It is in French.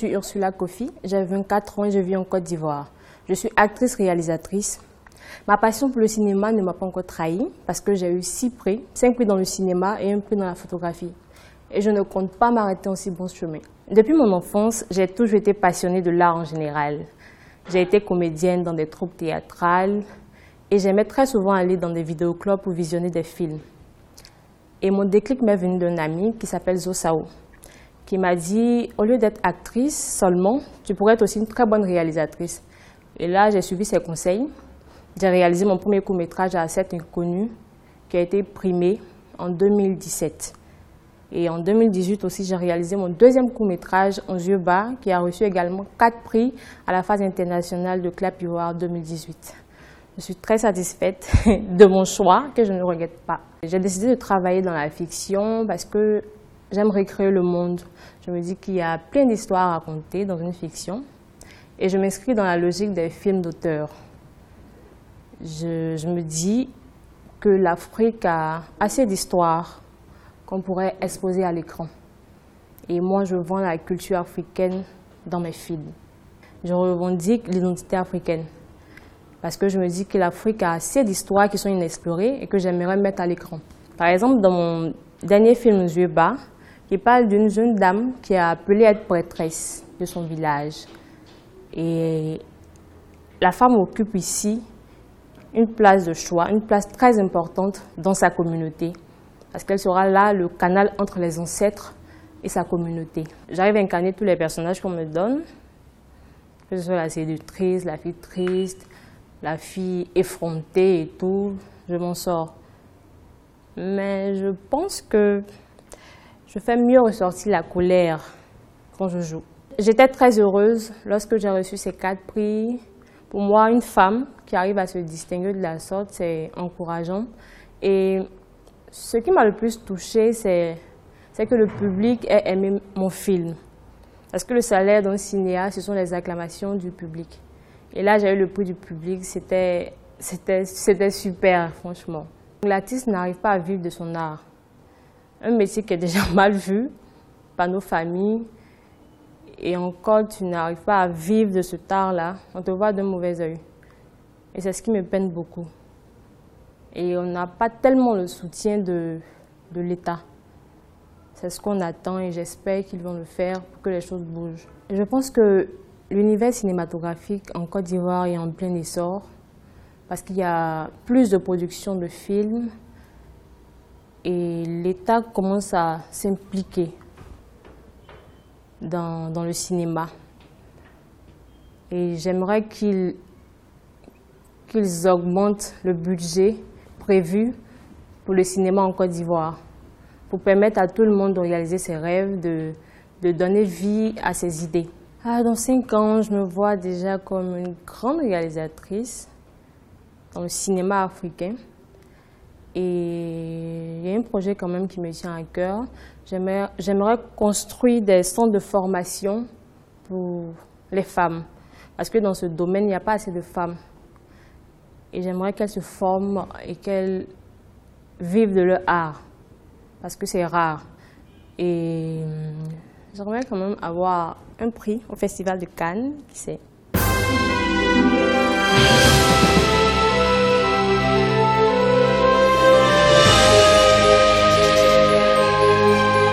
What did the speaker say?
suis Ursula Kofi, j'ai 24 ans et je vis en Côte d'Ivoire. Je suis actrice-réalisatrice. Ma passion pour le cinéma ne m'a pas encore trahie parce que j'ai eu 6 prix, 5 prix dans le cinéma et 1 prix dans la photographie. Et je ne compte pas m'arrêter en si bon chemin. Depuis mon enfance, j'ai toujours été passionnée de l'art en général. J'ai été comédienne dans des troupes théâtrales et j'aimais très souvent aller dans des vidéoclubs pour visionner des films. Et mon déclic m'est venu d'un ami qui s'appelle Zosao, qui m'a dit, au lieu d'être actrice seulement, tu pourrais être aussi une très bonne réalisatrice. Et là, j'ai suivi ses conseils. J'ai réalisé mon premier court-métrage à Assiette Inconnue, qui a été primé en 2017. Et en 2018 aussi, j'ai réalisé mon deuxième court-métrage, En yeux bas, qui a reçu également 4 prix à la phase internationale de Clap Ivoire 2018. Je suis très satisfaite de mon choix, que je ne regrette pas. J'ai décidé de travailler dans la fiction parce que j'aime recréer le monde. Je me dis qu'il y a plein d'histoires à raconter dans une fiction. Et je m'inscris dans la logique des films d'auteur. Je me dis que l'Afrique a assez d'histoires qu'on pourrait exposer à l'écran. Et moi, je vends la culture africaine dans mes films. Je revendique l'identité africaine. Parce que je me dis que l'Afrique a assez d'histoires qui sont inexplorées et que j'aimerais mettre à l'écran. Par exemple, dans mon dernier film, En yeux bas, qui parle d'une jeune dame qui a appelé à être prêtresse de son village. Et la femme occupe ici une place de choix, une place très importante dans sa communauté. Parce qu'elle sera là, le canal entre les ancêtres et sa communauté. J'arrive à incarner tous les personnages qu'on me donne, que ce soit la séductrice, la fille triste, la fille effrontée et tout, je m'en sors. Mais je pense que je fais mieux ressortir la colère quand je joue. J'étais très heureuse lorsque j'ai reçu ces 4 prix. Pour moi, une femme qui arrive à se distinguer de la sorte, c'est encourageant. Et ce qui m'a le plus touchée, c'est que le public ait aimé mon film. Parce que le salaire d'un cinéaste, ce sont les acclamations du public. Et là, j'ai eu le prix du public, c'était super, franchement. L'artiste n'arrive pas à vivre de son art. Un métier qui est déjà mal vu par nos familles. Et encore, tu n'arrives pas à vivre de ce art-là, on te voit d'un mauvais œil. Et c'est ce qui me peine beaucoup. Et on n'a pas tellement le soutien de l'État. C'est ce qu'on attend et j'espère qu'ils vont le faire pour que les choses bougent. Je pense que l'univers cinématographique en Côte d'Ivoire est en plein essor parce qu'il y a plus de production de films et l'État commence à s'impliquer dans le cinéma. Et j'aimerais qu'ils augmentent le budget prévu pour le cinéma en Côte d'Ivoire pour permettre à tout le monde de réaliser ses rêves, de donner vie à ses idées. Dans 5 ans, je me vois déjà comme une grande réalisatrice dans le cinéma africain. Et il y a un projet quand même qui me tient à cœur. J'aimerais construire des centres de formation pour les femmes. Parce que dans ce domaine, il n'y a pas assez de femmes. Et j'aimerais qu'elles se forment et qu'elles vivent de leur art. Parce que c'est rare. Et j'aimerais quand même avoir un prix au Festival de Cannes, qui sait.